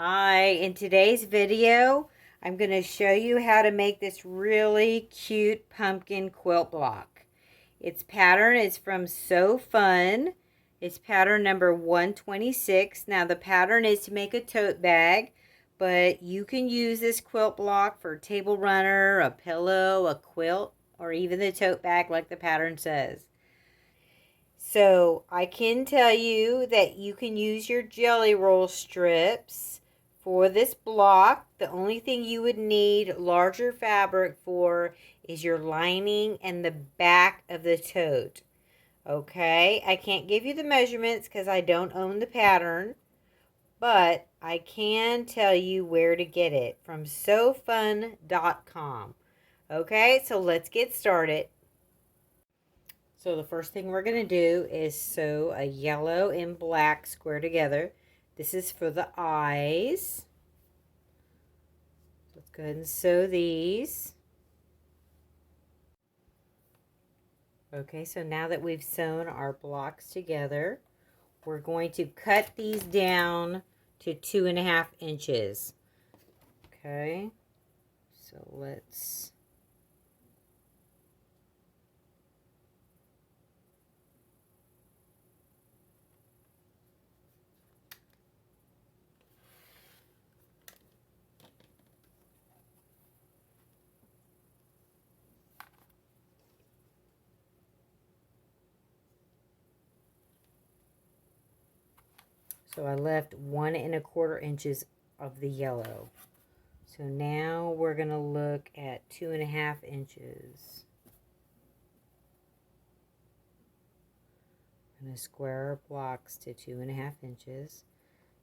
Hi, in today's video, I'm going to show you how to make this really cute pumpkin quilt block. Its pattern is from So Fun. It's pattern number 126. Now the pattern is to make a tote bag, but you can use this quilt block for a table runner, a pillow, a quilt, or even the tote bag like the pattern says. So I can tell you that you can use your jelly roll strips for this block. The only thing you would need larger fabric for is your lining and the back of the tote. Okay, I can't give you the measurements because I don't own the pattern, but I can tell you where to get it from sofun.com. Okay, so let's get started. So the first thing we're going to do is sew a yellow and black square together. This is for the eyes. Let's go ahead and sew these. Okay, so now that we've sewn our blocks together, we're going to cut these down to 2.5 inches. Okay, so let's... So I left 1.25 inches of the yellow. So now we're going to look at 2.5 inches. I'm going to square our blocks to 2.5 inches.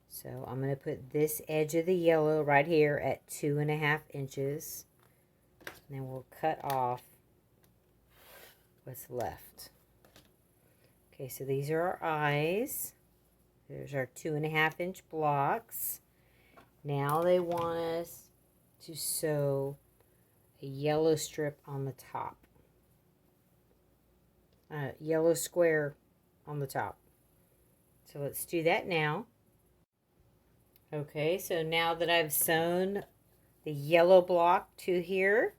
So I'm going to put this edge of the yellow right here at 2.5 inches. And then we'll cut off what's left. Okay, so these are our eyes. There's our 2.5 inch blocks. Now they want us to sew a yellow strip on the top. Yellow square on the top. So let's do that now. Okay, so now that I've sewn the yellow block to here,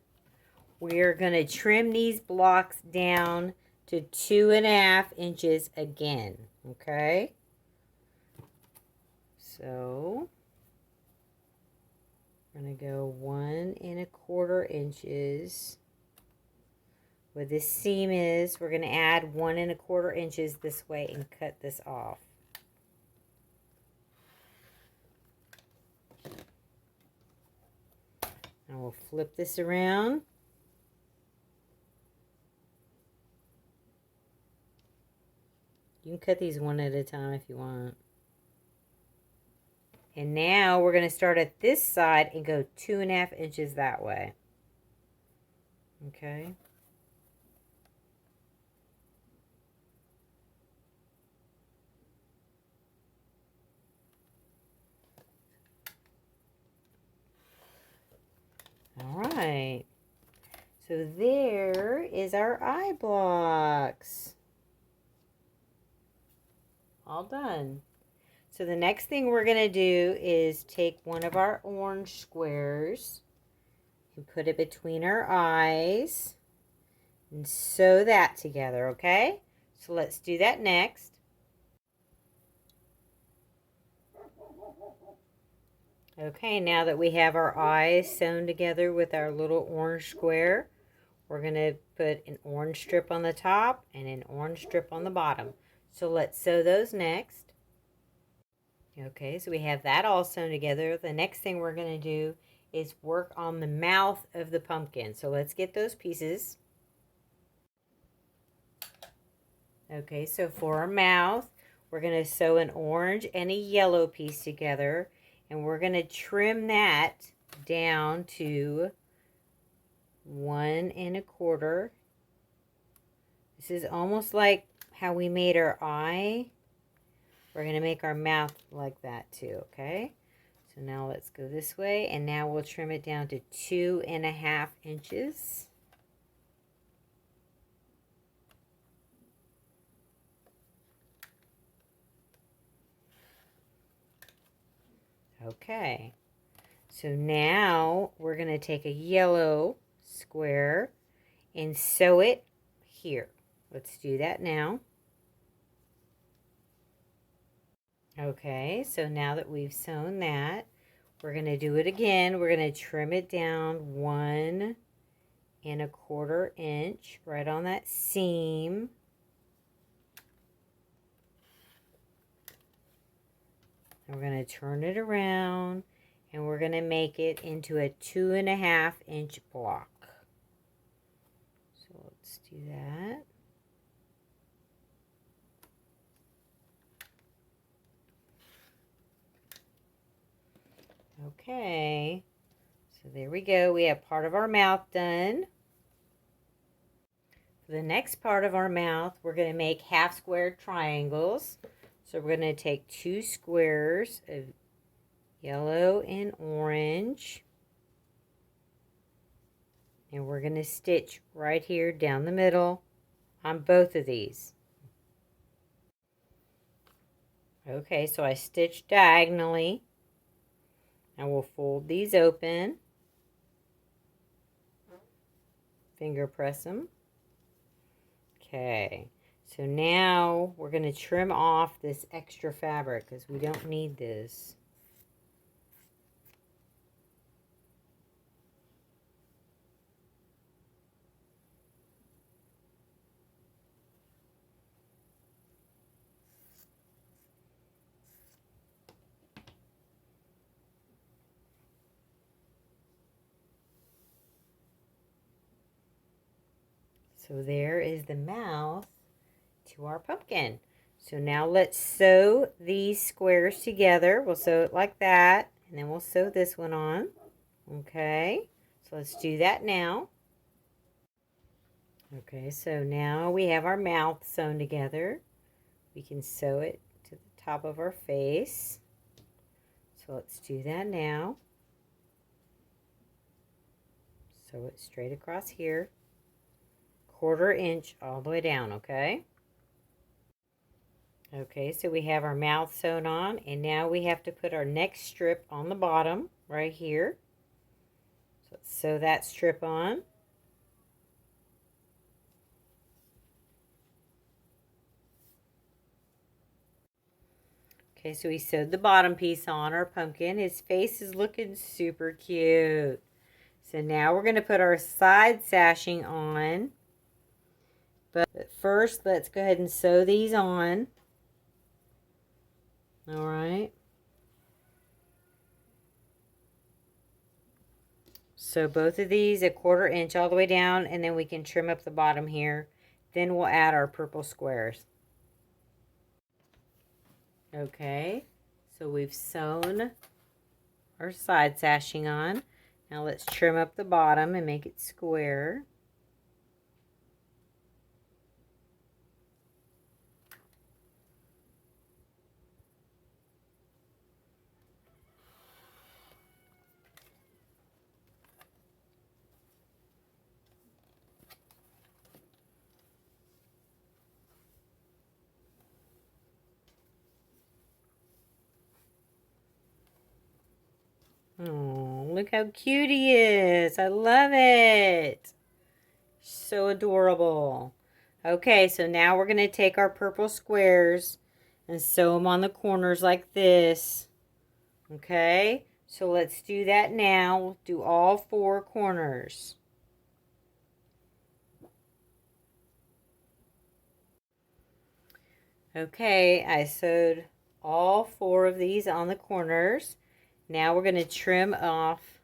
we're going to trim these blocks down to 2.5 inches again. Okay, so we're going to go 1.25 inches. Where this seam is, we're going to add 1.25 inches this way and cut this off. Now we'll flip this around. You can cut these one at a time if you want. And now we're going to start at this side and go 2.5 inches that way. Okay. All right. So there is our eye blocks. All done. So the next thing we're going to do is take one of our orange squares and put it between our eyes and sew that together, okay? So let's do that next. Okay, now that we have our eyes sewn together with our little orange square, we're going to put an orange strip on the top and an orange strip on the bottom. So let's sew those next. Okay, so we have that all sewn together. The next thing we're going to do is work on the mouth of the pumpkin. So let's get those pieces. Okay, so for our mouth, we're going to sew an orange and a yellow piece together. And we're going to trim that down to 1.25. This is almost like how we made our eye. We're going to make our mouth like that too, okay? So now let's go this way, and now we'll trim it down to 2.5 inches. Okay. So now we're going to take a yellow square and sew it here. Let's do that now. Okay, so now that we've sewn that, we're going to do it again. We're going to trim it down 1¼ inch right on that seam. And we're going to turn it around and we're going to make it into a 2½ inch block. So let's do that. Okay, so there we go. We have part of our mouth done. For the next part of our mouth, we're going to make half square triangles. So we're going to take 2 squares of yellow and orange. And we're going to stitch right here down the middle on both of these. Okay, so I stitched diagonally. Now we'll fold these open. Finger press them. Okay, so now we're going to trim off this extra fabric because we don't need this. So there is the mouth to our pumpkin. So now let's sew these squares together. We'll sew it like that, and then we'll sew this one on. Okay, so let's do that now. Okay, so now we have our mouth sewn together. We can sew it to the top of our face. So let's do that now. Sew it straight across here. 1/4 inch all the way down, okay? Okay, so we have our mouth sewn on, and now we have to put our next strip on the bottom right here. So let's sew that strip on. Okay, so we sewed the bottom piece on our pumpkin. His face is looking super cute. So now we're going to put our side sashing on. But first, let's go ahead and sew these on. All right. So both of these 1/4 inch all the way down, and then we can trim up the bottom here. Then we'll add our purple squares. Okay, so we've sewn our side sashing on. Now let's trim up the bottom and make it square. Oh, look how cute he is. I love it. So adorable. Okay, so now we're going to take our purple squares and sew them on the corners like this. Okay, so let's do that now. We'll do all 4 corners. Okay, I sewed all 4 of these on the corners. Now we're going to trim off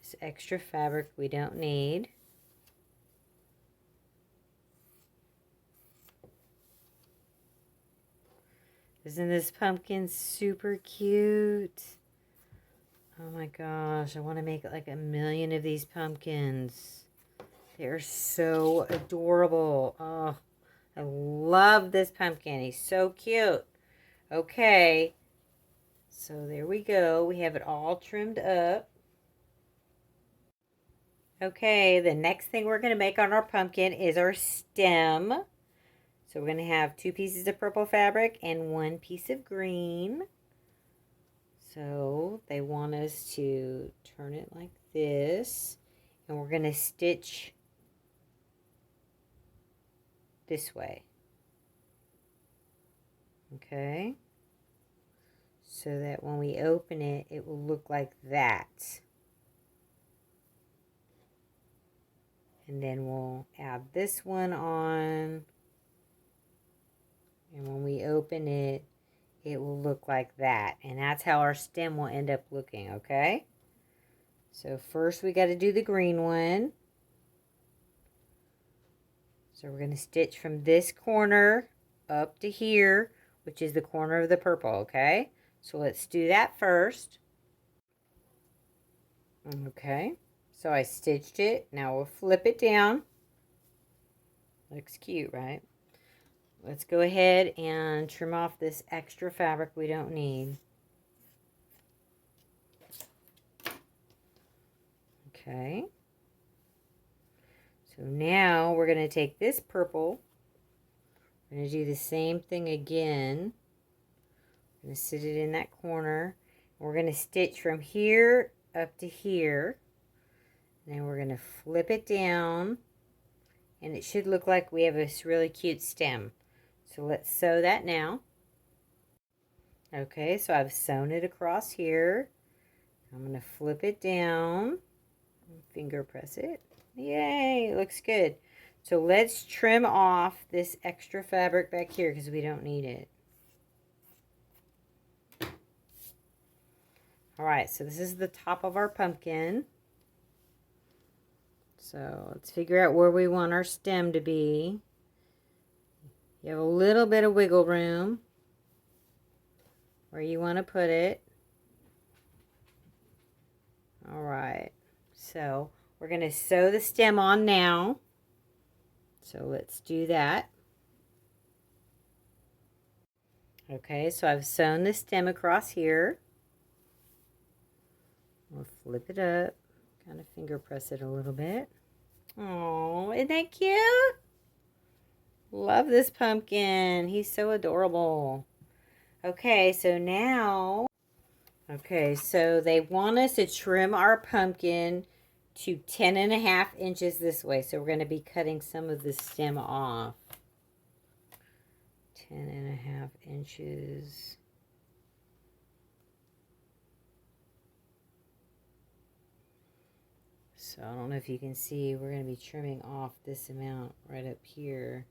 this extra fabric we don't need. Isn't this pumpkin super cute? Oh my gosh, I want to make like 1,000,000 of these pumpkins. They're so adorable. Oh, I love this pumpkin. He's so cute. Okay, so there we go. We have it all trimmed up. Okay, the next thing we're going to make on our pumpkin is our stem. So we're going to have 2 pieces of purple fabric and 1 piece of green. So they want us to turn it like this, and we're going to stitch this way. Okay? So that when we open it, it will look like that. And then we'll add this one on. And when we open it, it will look like that. And that's how our stem will end up looking, okay? So first we got to do the green one. So we're going to stitch from this corner up to here, which is the corner of the purple, okay? So let's do that first. Okay, so I stitched it. Now we'll flip it down. Looks cute, right? Let's go ahead and trim off this extra fabric we don't need. Okay. So now we're going to take this purple. We're going to do the same thing again. I'm going to sit it in that corner. We're going to stitch from here up to here. And then we're going to flip it down. And it should look like we have this really cute stem. So let's sew that now. Okay, so I've sewn it across here. I'm going to flip it down. Finger press it. Yay, looks good. So let's trim off this extra fabric back here because we don't need it. Alright, so this is the top of our pumpkin. So let's figure out where we want our stem to be. You have a little bit of wiggle room where you want to put it. Alright, so we're going to sew the stem on now. So let's do that. Okay, so I've sewn the stem across here. We'll flip it up, kind of finger press it a little bit. Oh, isn't that cute? Love this pumpkin. He's so adorable. Okay, so now, so they want us to trim our pumpkin to 10.5 inches this way. So we're going to be cutting some of the stem off. 10.5 inches. So I don't know if you can see, we're going to be trimming off this amount right up here.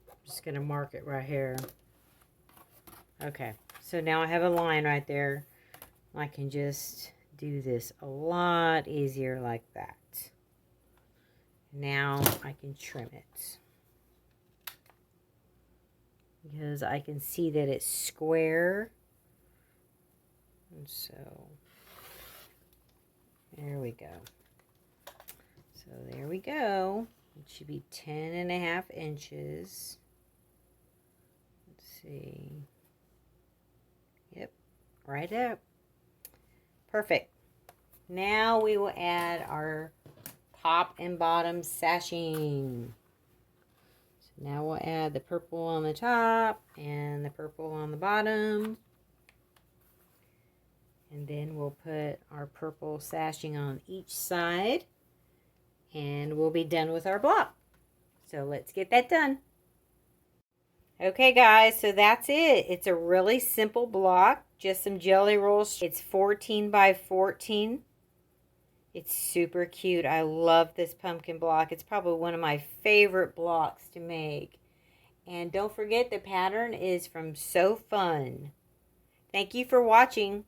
I'm just going to mark it right here. Okay, so now I have a line right there. I can just do this a lot easier like that. Now I can trim it. Because I can see that it's square. And so, there we go. So there we go. It should be 10.5 inches. Let's see. Yep, right up. Perfect. Now we will add our top and bottom sashing. So now we'll add the purple on the top and the purple on the bottom. And then we'll put our purple sashing on each side. And we'll be done with our block. So let's get that done. Okay guys, so that's it. It's a really simple block. Just some jelly rolls. It's 14 by 14. It's super cute. I love this pumpkin block. It's probably one of my favorite blocks to make. And don't forget, the pattern is from So Fun. Thank you for watching.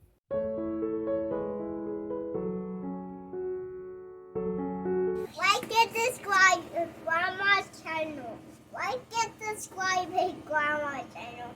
Like and subscribe to Grandma's channel. Like and subscribe to Grandma's channel.